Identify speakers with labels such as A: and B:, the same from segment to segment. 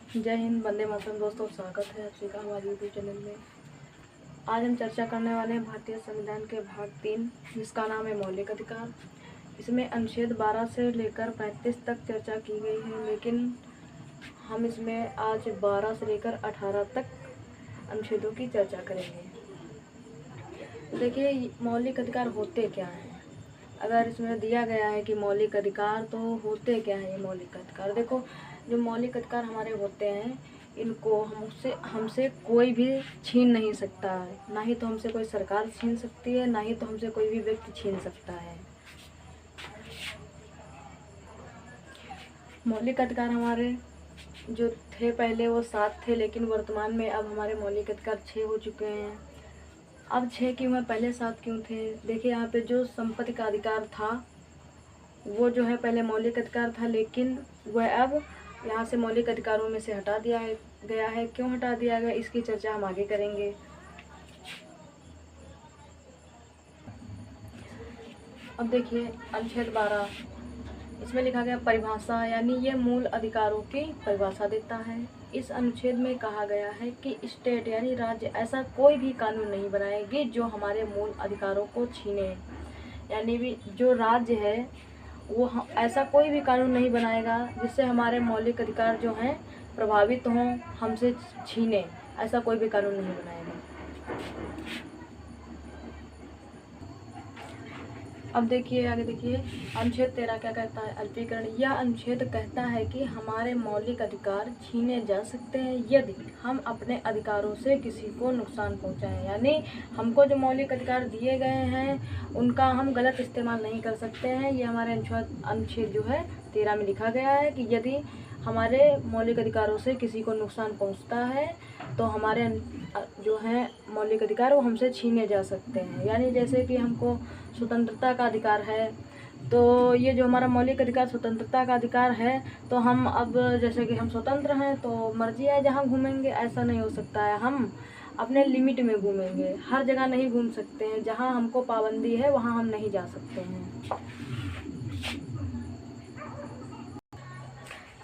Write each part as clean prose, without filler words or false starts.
A: जय हिंद, वंदे मातरम। दोस्तों, स्वागत है आप सभी का हमारे यूट्यूब चैनल में। आज हम चर्चा करने वाले हैं भारतीय संविधान के भाग 3, जिसका नाम है मौलिक अधिकार। इसमें अनुच्छेद 12 से लेकर 35 तक चर्चा की गई है, लेकिन हम इसमें आज 12 से लेकर 18 तक अनुच्छेदों की चर्चा करेंगे। देखिए, मौलिक अधिकार होते क्या हैं। अगर इसमें दिया गया है कि मौलिक अधिकार, तो होते क्या है ये मौलिक अधिकार। देखो, जो मौलिक अधिकार हमारे होते हैं, इनको हमसे कोई भी छीन नहीं सकता है। ना ही तो हमसे कोई सरकार छीन सकती है, ना ही तो हमसे कोई भी व्यक्ति छीन सकता है। मौलिक अधिकार हमारे जो थे पहले वो 7 थे, लेकिन वर्तमान में अब हमारे मौलिक अधिकार 6 हो चुके हैं। अब 6 क्यों है, पहले 7 क्यों थे? देखिए, यहाँ पे जो संपत्ति का अधिकार था वो जो है पहले मौलिक अधिकार था, लेकिन वह अब यहाँ से मौलिक अधिकारों में से हटा दिया गया है। क्यों हटा दिया गया, इसकी चर्चा हम आगे करेंगे। अब देखिए, अनुच्छेद 12, इसमें लिखा गया परिभाषा, यानी ये मूल अधिकारों की परिभाषा देता है। इस अनुच्छेद में कहा गया है कि स्टेट यानी राज्य ऐसा कोई भी कानून नहीं बनाएगी जो हमारे मूल अधिकारों को छीने। यानी भी जो राज्य है वो ऐसा कोई भी कानून नहीं बनाएगा जिससे हमारे मौलिक अधिकार जो हैं प्रभावित हों, हमसे छीने। ऐसा कोई भी कानून नहीं बनाएगा। अब देखिए, आगे देखिए, अनुच्छेद 13 क्या कहता है, अल्पीकरण। यह अनुच्छेद कहता है कि हमारे मौलिक अधिकार छीने जा सकते हैं यदि हम अपने अधिकारों से किसी को नुकसान पहुंचाएं। यानी हमको जो मौलिक अधिकार दिए गए हैं उनका हम गलत इस्तेमाल नहीं कर सकते हैं। ये हमारे अनुच्छेद जो है 13 में लिखा गया है कि यदि हमारे मौलिक अधिकारों से किसी को नुकसान पहुंचता है तो हमारे जो है मौलिक अधिकार वो हमसे छीने जा सकते हैं। यानी जैसे कि हमको स्वतंत्रता का अधिकार है, तो ये जो हमारा मौलिक अधिकार स्वतंत्रता का अधिकार है, तो हम अब जैसे कि हम स्वतंत्र हैं तो मर्जी है जहाँ घूमेंगे, ऐसा नहीं हो सकता है। हम अपने लिमिट में घूमेंगे, हर जगह नहीं घूम सकते हैं। जहाँ हमको पाबंदी है वहाँ हम नहीं जा सकते हैं।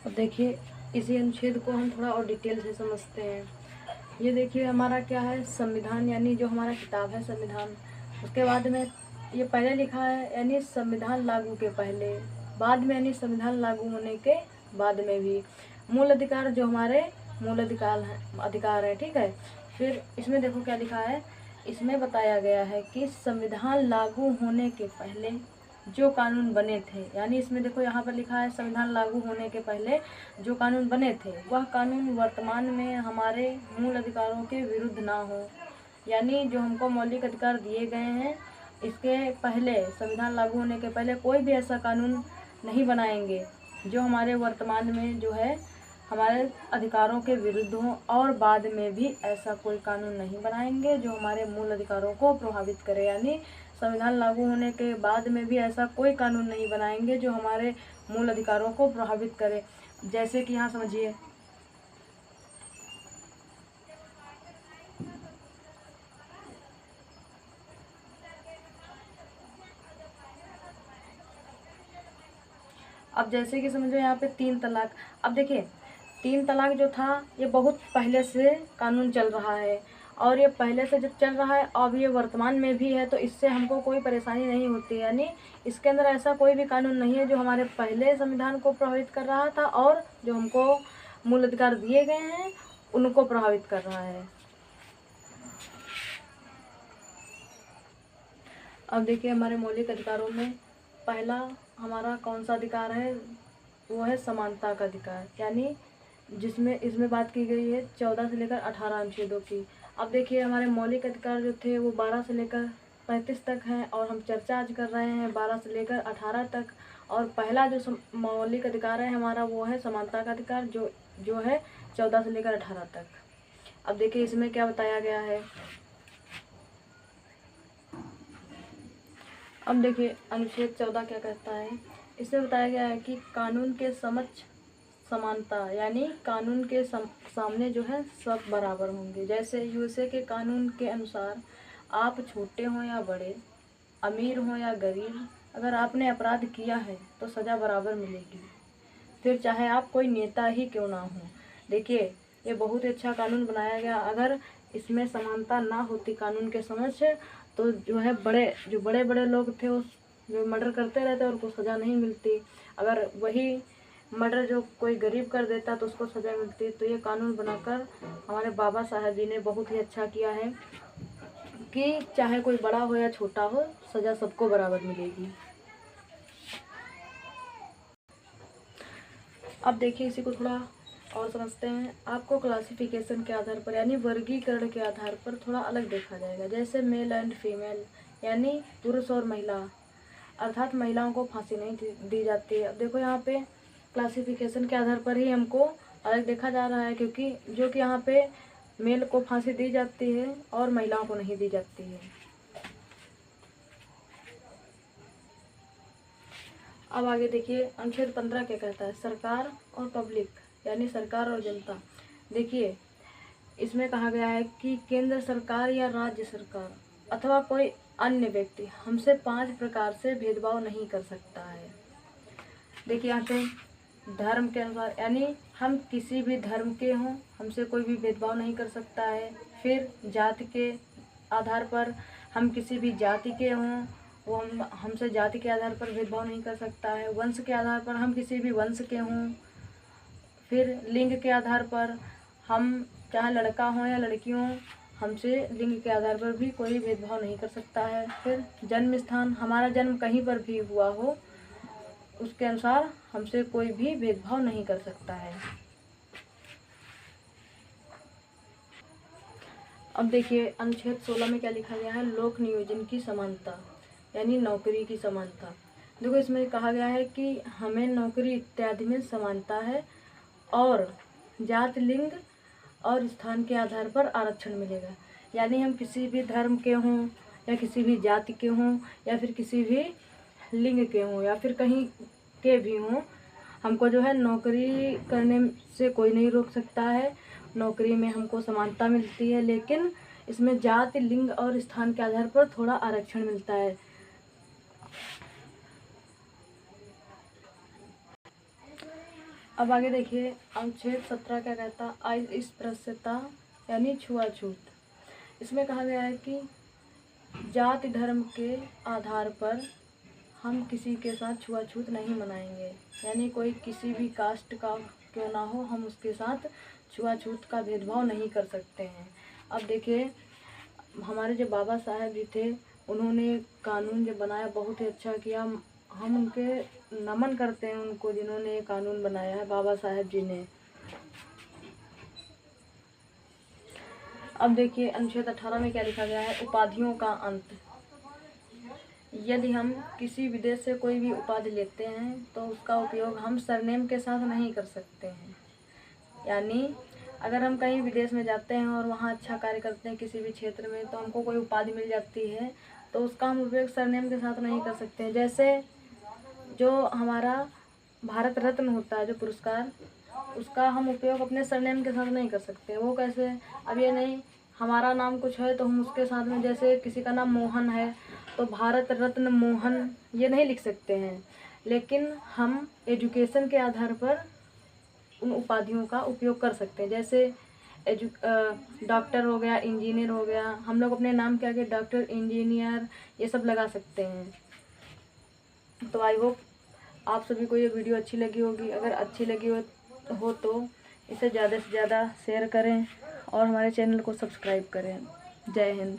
A: अब देखिए, इसी अनुच्छेद को हम थोड़ा और डिटेल से समझते हैं। ये देखिए, हमारा क्या है, संविधान, यानी जो हमारा किताब है संविधान। उसके बाद में ये पहले लिखा है यानी संविधान लागू के पहले, बाद में यानी संविधान लागू होने के बाद में भी मूल अधिकार जो हमारे मूल अधिकार है, ठीक है। फिर इसमें देखो क्या लिखा है, इसमें बताया गया है कि संविधान लागू होने के पहले जो कानून बने थे, यानी इसमें देखो यहाँ पर लिखा है संविधान लागू होने के पहले जो कानून बने थे वह कानून वर्तमान में हमारे मूल अधिकारों के विरुद्ध ना हो। यानी जो हमको मौलिक अधिकार दिए गए हैं, इसके पहले, संविधान लागू होने के पहले कोई भी ऐसा कानून नहीं बनाएंगे जो हमारे वर्तमान में जो है हमारे अधिकारों के विरुद्ध हो, और बाद में भी ऐसा कोई कानून नहीं बनाएंगे जो हमारे मूल अधिकारों को प्रभावित करे। यानी संविधान लागू होने के बाद में भी ऐसा कोई कानून नहीं बनाएंगे जो हमारे मूल अधिकारों को प्रभावित करे। जैसे कि यहाँ समझिए, अब जैसे कि समझो यहाँ पे 3 तलाक। अब देखिए, 3 तलाक जो था ये बहुत पहले से कानून चल रहा है, और ये पहले से जब चल रहा है अब ये वर्तमान में भी है, तो इससे हमको कोई परेशानी नहीं होती। यानी इसके अंदर ऐसा कोई भी कानून नहीं है जो हमारे पहले संविधान को प्रभावित कर रहा था और जो हमको मूल अधिकार दिए गए हैं उनको प्रभावित कर रहा है। अब देखिए, हमारे मौलिक अधिकारों में पहला हमारा कौन सा अधिकार है, वो है समानता का अधिकार। यानी जिसमें इसमें बात की गई है 14 से लेकर 18 अनुच्छेदों की। अब देखिए, हमारे मौलिक अधिकार जो थे वो 12 से लेकर 35 तक हैं, और हम चर्चा आज कर रहे हैं 12 से लेकर 18 तक। और पहला जो मौलिक अधिकार है हमारा वो है समानता का अधिकार, जो है 14 से लेकर 18 तक। अब देखिए, इसमें क्या बताया गया है। अब देखिए, अनुच्छेद 14 क्या कहता है। इसमें बताया गया है कि कानून के समक्ष समानता, यानी कानून के सामने जो है सब बराबर होंगे। जैसे यूएसए के कानून के अनुसार आप छोटे हों या बड़े, अमीर हों या गरीब, अगर आपने अपराध किया है तो सज़ा बराबर मिलेगी, फिर चाहे आप कोई नेता ही क्यों ना हो। देखिए ये बहुत ही अच्छा कानून बनाया गया। अगर इसमें समानता ना होती कानून के समक्ष तो जो है बड़े बड़े लोग थे उस जो मर्डर करते रहते और उनको सज़ा नहीं मिलती। अगर वही मर्डर जो कोई गरीब कर देता तो उसको सज़ा मिलती। तो ये कानून बनाकर हमारे बाबा साहब जी ने बहुत ही अच्छा किया है कि चाहे कोई बड़ा हो या छोटा हो, सज़ा सबको बराबर मिलेगी। अब देखिए इसी को थोड़ा और समझते हैं। आपको क्लासिफिकेशन के आधार पर यानी वर्गीकरण के आधार पर थोड़ा अलग देखा जाएगा। जैसे मेल एंड फीमेल यानी पुरुष और महिला, अर्थात महिलाओं को फांसी नहीं दी जाती है। अब देखो यहाँ पे क्लासिफिकेशन के आधार पर ही हमको अलग देखा जा रहा है, क्योंकि जो कि यहाँ पे मेल को फांसी दी जाती है और महिलाओं को नहीं दी जाती है। अब आगे देखिए अनुच्छेद 15 क्या कहता है, सरकार और पब्लिक यानी सरकार और जनता। देखिए इसमें कहा गया है कि केंद्र सरकार या राज्य सरकार अथवा कोई अन्य व्यक्ति हमसे 5 प्रकार से भेदभाव नहीं कर सकता है। देखिए यहाँ पे धर्म के अनुसार यानी हम किसी भी धर्म के हों हमसे कोई भी भेदभाव नहीं कर सकता है। फिर जाति के आधार पर हम किसी भी जाति के हों वो हमसे जाति के आधार पर भेदभाव नहीं कर सकता है। वंश के आधार पर हम किसी भी वंश के हों। फिर लिंग के आधार पर हम चाहे लड़का हो या लड़की हो हमसे लिंग के आधार पर भी कोई भेदभाव नहीं कर सकता है। फिर जन्म स्थान, हमारा जन्म कहीं पर भी हुआ हो उसके अनुसार हमसे कोई भी भेदभाव नहीं कर सकता है। अब देखिए अनुच्छेद 16 में क्या लिखा गया है, लोक नियोजन की समानता यानी नौकरी की समानता। देखो इसमें कहा गया है कि हमें नौकरी इत्यादि में समानता है और जात, लिंग और स्थान के आधार पर आरक्षण मिलेगा। यानी हम किसी भी धर्म के हों या किसी भी जाति के हों या फिर किसी भी लिंग के हों या फिर कहीं के भी हों, हमको जो है नौकरी करने से कोई नहीं रोक सकता है। नौकरी में हमको समानता मिलती है, लेकिन इसमें जाति, लिंग और स्थान के आधार पर थोड़ा आरक्षण मिलता है। अब आगे देखिए अनुच्छेद 17 क्या कहता है, अस्पृश्यता यानी छुआछूत। इसमें कहा गया है कि जाति धर्म के आधार पर हम किसी के साथ छुआछूत नहीं मनाएंगे। यानी कोई किसी भी कास्ट का क्यों ना हो हम उसके साथ छुआछूत का भेदभाव नहीं कर सकते हैं। अब देखिए हमारे जो बाबा साहब जी थे उन्होंने कानून जो बनाया बहुत ही अच्छा किया। हम उनके नमन करते हैं उनको जिन्होंने कानून बनाया है, बाबा साहब जी ने। अब देखिए अनुच्छेद 18 में क्या लिखा गया है, उपाधियों का अंत। यदि हम किसी विदेश से कोई भी उपाधि लेते हैं तो उसका उपयोग हम सरनेम के साथ नहीं कर सकते हैं। यानी अगर हम कहीं विदेश में जाते हैं और वहाँ अच्छा कार्य करते हैं किसी भी क्षेत्र में तो हमको कोई उपाधि मिल जाती है तो उसका हम उपयोग सरनेम के साथ नहीं कर सकते हैं। जैसे जो हमारा भारत रत्न होता है जो पुरस्कार, उसका हम उपयोग अपने सरनेम के साथ नहीं कर सकते। वो कैसे, अब ये नहीं हमारा नाम कुछ है तो हम उसके साथ में, जैसे किसी का नाम मोहन है तो भारत रत्न मोहन ये नहीं लिख सकते हैं, लेकिन हम एजुकेशन के आधार पर उन उपाधियों का उपयोग कर सकते हैं। जैसे डॉक्टर हो गया, इंजीनियर हो गया, हम लोग अपने नाम के आगे डॉक्टर, इंजीनियर ये सब लगा सकते हैं। तो आई होप आप सभी को ये वीडियो अच्छी लगी होगी। अगर अच्छी लगी हो तो इसे ज़्यादा से ज़्यादा शेयर करें और हमारे चैनल को सब्सक्राइब करें। जय हिंद।